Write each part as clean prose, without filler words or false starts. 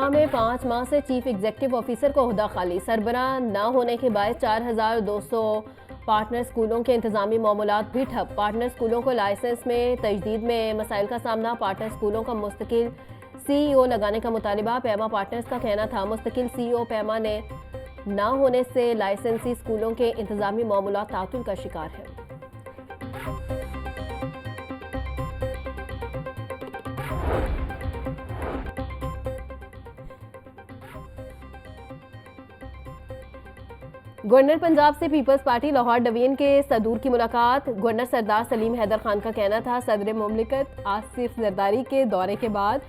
सूबा में 5 माह से चीफ एग्जीक्यूटिव ऑफिसर को ओहदा खाली। सरबराह न होने के बाद 4200 पार्टनर स्कूलों के इंतजामी मामूलात भी ठप। पार्टनर स्कूलों को लाइसेंस में तजदीद में मसाइल का सामना। पार्टनर स्कूलों का मुस्तकिल CEO लगाने का मुतालिबा। पैमा पार्टनर्स का कहना था मुस्तकिल CEO पैमा ने न होने से लाइसेंसी स्कूलों के इंतजामी मामूलात तातुल का शिकार है। गवर्नर पंजाब से पीपल्स पार्टी लाहौर डिवीजन के सदूर की मुलाकात। गवर्नर सरदार सलीम हैदर खान का कहना था सदर मुमलिकत आसिफ जरदारी के दौरे के बाद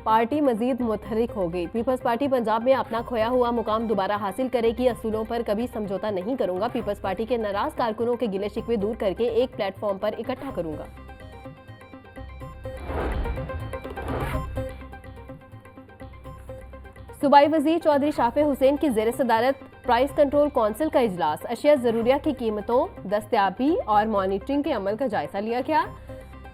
पार्टी मजीद मुतहरिक हो गई। पीपल्स पार्टी पंजाब में अपना खोया हुआ मुकाम दोबारा हासिल करेगी। असूलों पर कभी समझौता नहीं करूंगा। पीपल्स पार्टी के नाराज कारकुनों के गिले शिकवे दूर करके एक प्लेटफॉर्म पर इकट्ठा करूंगा। सूबाई वजीर चौधरी शाफे हुसैन की ज़ेर सदारत प्राइस कंट्रोल कौंसिल का इजलास। अशिया ज़रूरिया की कीमतों, दस्तयाबी और मॉनिटरिंग के अमल का जायजा लिया गया।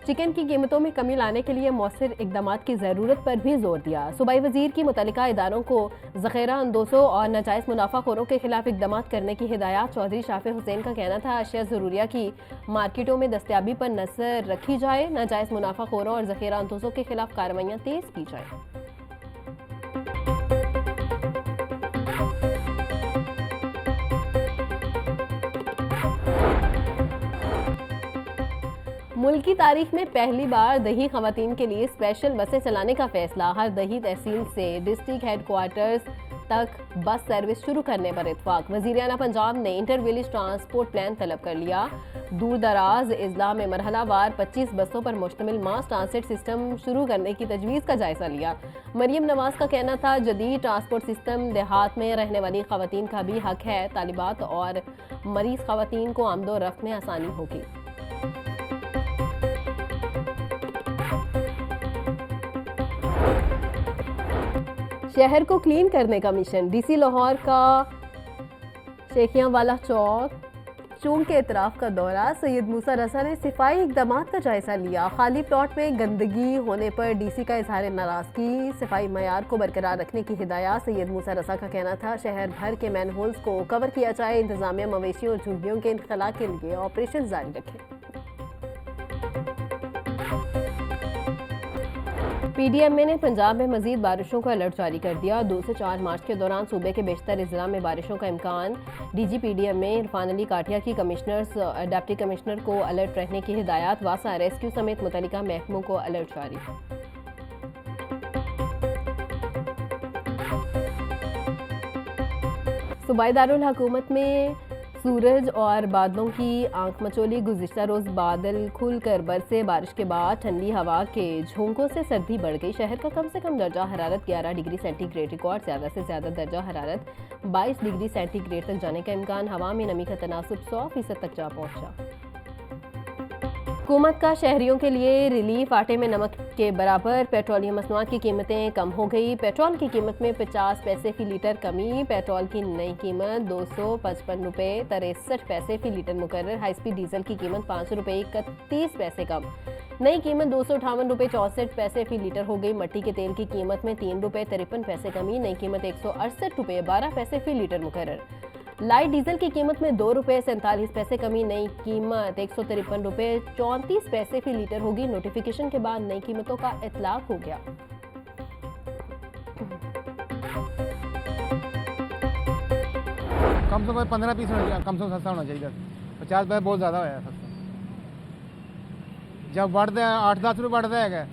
चिकन की कीमतों में कमी लाने के लिए मौसर इकदाम की ज़रूरत पर भी जोर दिया। सूबाई वजीर की मुतल्लिका इदारों को ज़ख़ीरा अंदोसों और नाजायज़ मुनाफाखोरों के खिलाफ इकदाम करने की हिदायत। चौधरी शाफे हुसैन का कहना था अशिया ज़रूरिया की मार्केटों में दस्तयाबी पर नजर रखी जाए। नाजायज़ मुनाफाखोरों और ज़ख़ीरा अंदोसों के खिलाफ कार्रवाइयाँ तेज़ की जाए। मुल्क की तारीख में पहली बार दही खवातीन के लिए स्पेशल बसें चलाने का फैसला। हर दही तहसील से डिस्ट्रिक्ट हेडक्वार्टर्स तक बस सर्विस शुरू करने पर इत्फाक। वज़ीर आला पंजाब ने इंटर विलेज ट्रांसपोर्ट प्लान तलब कर लिया। दूर दराज अजला में मरहलावार 25 बसों पर मुश्तमिल मास ट्रांसिट सिस्टम शुरू करने की तजवीज़ का जायजा लिया। मरियम नवाज का कहना था जदीद ट्रांसपोर्ट सिस्टम देहात में रहने वाली खवातीन का भी हक है। तालिबात और मरीज खवातीन को आमदो रफ्त में आसानी होगी। शहर को क्लीन करने का मिशन। DC लाहौर का शेखियांवाला चौक के इतराफ का दौरा। सैयद मूसा रसा ने सफाई इकदाम का जायजा लिया। खाली प्लॉट में गंदगी होने पर DC का इजहार नाराजगी। सफाई मयार को बरकरार रखने की हिदायत। सैयद मूसा रसा का कहना था शहर भर के मैनहोल्स को कवर किया जाए। इंतजामिया मवेशियों और झुग्गियों के इनखला के लिए ऑपरेशन जारी रखे। PDMA ने पंजाब में मजीद बारिशों का अलर्ट जारी कर दिया। 2 से 4 मार्च के दौरान सूबे के बेशतर अजला में बारिशों का इम्कान। DG PDMA इरफान अली काठिया की कमिश्नर्स डिप्टी कमिश्नर को अलर्ट रहने की हिदायत। वासा रेस्क्यू समेत मुतल्लिका महकमों को अलर्ट जारी। सूबाई दारुल हुकूमत में सूरज और बादलों की आंख मचोली। गुज़िश्ता रोज़ बादल खुलकर बरसे। बारिश के बाद ठंडी हवा के झोंकों से सर्दी बढ़ गई। शहर का कम से कम दर्जा हरारत 11 डिग्री सेंटीग्रेड रिकॉर्ड। ज़्यादा से ज़्यादा दर्जा हरारत 22 डिग्री सेंटीग्रेड तक जाने का इम्कान। हवा में नमी का तनासुब 100% तक जा पहुँचा। हुकूमत का शहरियों के लिए रिलीफ। आटे में नमक के बराबर। पेट्रोलियम मसनूआत की कीमतें कम हो गई। पेट्रोल की कीमत में 50 पैसे फी लीटर कमी। पेट्रोल की नई कीमत 255 रुपये 63 पैसे फी लीटर मुकर्रर। हाई स्पीड डीजल की कीमत 500 रुपये 31 पैसे कम। नई कीमत 258 रुपये 64 पैसे फी लीटर हो गई। मट्टी के तेल की कीमत में 3 रुपये 53 पैसे कमी। नई कीमत 168 रुपये 12 पैसे फी लीटर मुकर्रर। लाइट डीजल की कीमत में 2 रुपये 47 पैसे कमी। नई कीमत 153 रुपये 34 पैसे फी लीटर होगी। नोटिफिकेशन के बाद नई कीमतों का इतलाक हो गया। कम से कम 15-20 मिनट कम से कम सस्ता होना चाहिए। 50 पैसे बहुत ज़्यादा है सस्ता। जब बढ़ता है 8-10 रुपये बढ़ता है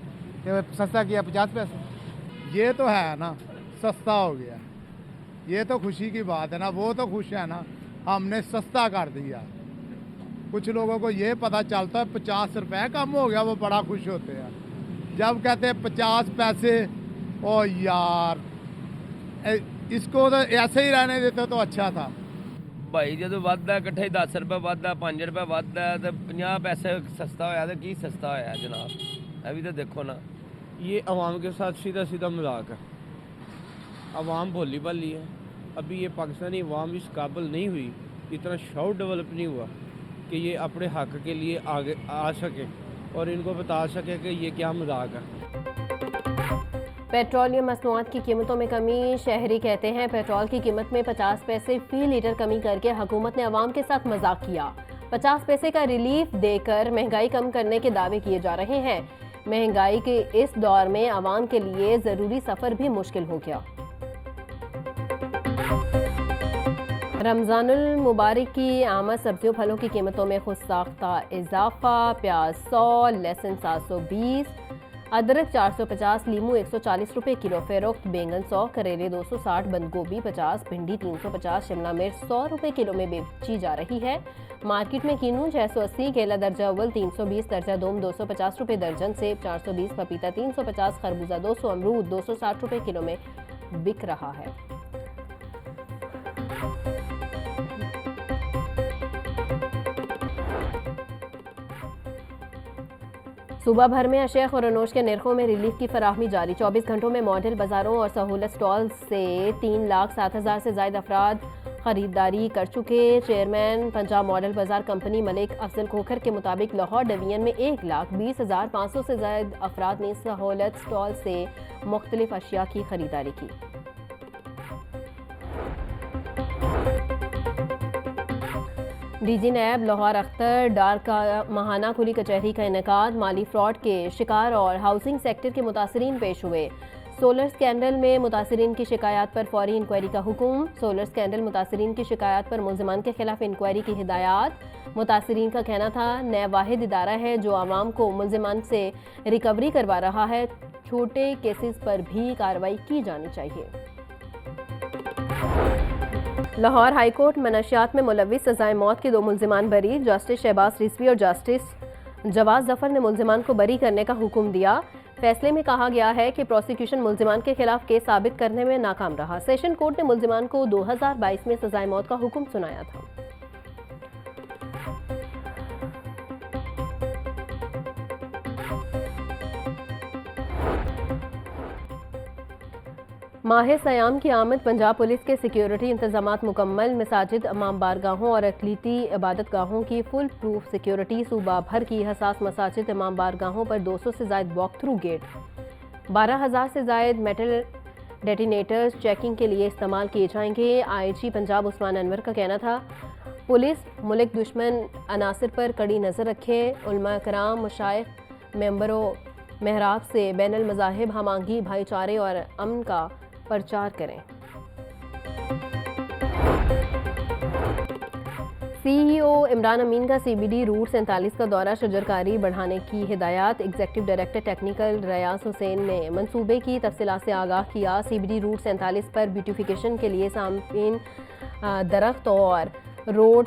तो सस्ता किया 50 पैसे। ये तो है ना, सस्ता हो गया। ये तो खुशी की बात है ना। वो तो खुश है ना, हमने सस्ता कर दिया। कुछ लोगों को ये पता चलता है 50 रुपये कम हो गया, वो बड़ा खुश होते हैं। जब कहते हैं 50 पैसे, ओ यार इसको तो ऐसे ही रहने देते तो अच्छा था भाई। जो वादा इकट्ठे 10 रुपये वादा 5 रुपये वादा तो 50 पैसे सस्ता होया तो की सस्ता होया जनाब। अभी तो देखो ना, ये अवाम के साथ सीधा सीधा मजाक है। अवाम भोली भाली है। अभी ये पाकिस्तानी अवाम इस काबिल नहीं हुई, इतना शौक डेवलप नहीं हुआ कि ये अपने हक के लिए आगे आ सके और इनको बता सके कि ये क्या मजाक है। पेट्रोलियम मसनूआत की कीमतों में कमी। शहरी कहते हैं पेट्रोल की कीमत में 50 पैसे फी लीटर कमी करके हुकूमत ने अवाम के साथ मजाक किया। 50 पैसे का रिलीफ देकर महंगाई कम करने के दावे किए जा रहे हैं। महंगाई के इस दौर में अवाम के लिए जरूरी सफर भी मुश्किल हो गया। रमजानुल मुबारक की आमद सब्जियों फलों की कीमतों में खुद साख्ता इजाफा। प्याज 100, लहसुन 720, अदरक 450, लीमू 140 रुपए किलो फरोख्त, बैंगन 100, करेले 260, बंद गोभी 50, भिंडी 350, शिमला मिर्च 100 रुपए किलो में बेची जा रही है। मार्केट में कीनू 680, केला दर्जा अव्वल 320, दर्जा दोम 250 रुपए दर्जन, सेब 420, पपीता 350, खरबूजा 200, अमरूद 260 रुपए किलो में बिक रहा है। सूबा भर में अशेख और अनोश के निर्खों में रिलीफ की फराहमी जारी। 24 घंटों में मॉडल बाजारों और सहूलत स्टॉल से 3,07,000 से ज्यादा अफराद खरीदारी कर चुके। चेयरमैन पंजाब मॉडल बाजार कंपनी मलिक अफजल खोखर के मुताबिक लाहौर डिवीजन में 1,20,500 से ज्यादा अफराद ने सहूलत स्टॉल से मुख्तलिफ अशिया की खरीदारी की। डीजी नैब लाहौर अख्तर डार का माहाना खुली कचहरी का इनेकाद। माली फ्रॉड के शिकार और हाउसिंग सेक्टर के मुतासरीन पेश हुए। सोलर स्कैंडल में मुतासरीन की शिकायत पर फौरी इंक्वायरी का हुक्म। सोलर स्कैंडल मुतासरीन की शिकायत पर मुल्जिमान के खिलाफ इंक्वायरी की हिदायत। मुतासरीन का कहना था नैब वाहिद इदारा है जो आवाम को मुल्जिमान से रिकवरी करवा रहा है। छोटे केसेस पर भी कार्रवाई की जानी चाहिए। लाहौर हाईकोर्ट मनशियात में मुलविस सजाए मौत के 2 मुल्जिमान बरी। जस्टिस शहबाज रिजवी और जस्टिस जवाद जफर ने मुल्जिमान को बरी करने का हुक्म दिया। फैसले में कहा गया है कि प्रोसिक्यूशन मुल्जिमान के खिलाफ केस साबित करने में नाकाम रहा। सेशन कोर्ट ने मुल्जिमान को 2022 में सजाए मौत का हुक्म सुनाया था। माह सयाम की आमद। पंजाब पुलिस के सिक्योरिटी इंतजामात मुकम्मल। मसाजिद, इमाम बारगाहों और अकलीती इबादत गाहों की फुल प्रूफ सिक्योरिटी। सूबा भर की हसास मसाजिद, इमाम बारगाहों पर 200 से ज़ायद वॉक थ्रू गेट। 12,000 से ज़ायद मेटल डेटिनेटर्स चेकिंग के लिए इस्तेमाल किए जाएंगे। IG पंजाब उस्मान अनवर का कहना था पुलिस मुल्क दुश्मन अनासर पर कड़ी नज़र रखे। उलमा कराम, मशाइख, मेंबरों महराब से बैनुल मज़ाहिब हमांगी, भाईचारे और अमन का प्रचार करें। CEO इमरान अमीन का CBD रूट 47 का दौरा, शजरकारी बढ़ाने की हिदायत। एग्जीक्यूटिव डायरेक्टर टेक्निकल रियाज हुसैन ने मंसूबे की तफसीलात से आगाह किया। CBD रूट 47 पर ब्यूटिफिकेशन के लिए सामने दरख्त और रोड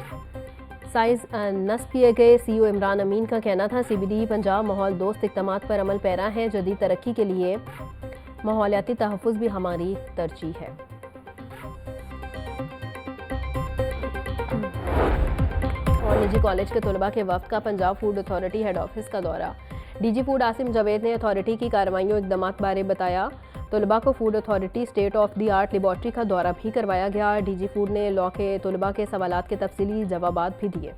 साइज नस्ब किए गए। CEO इमरान अमीन का कहना था CBD पंजाब माहौल दोस्त इक़दामात पर अमल पैरा है। जदीद तरक्की के लिए माहौलियाती तहफ़्फ़ुज़ भी हमारी तरजीह है। और निजी कॉलेज के तलबा के वफ्द का Punjab food authority head office का दौरा। DG फूड आसिम जावेद ने अथॉरिटी की कार्रवाइयों इक़दामात बारे बताया। तलबा को food authority state of the art laboratory का दौरा भी करवाया गया। DG फूड ने लॉ के तलबा के सवालात के तफसीली जवाबात भी दिए।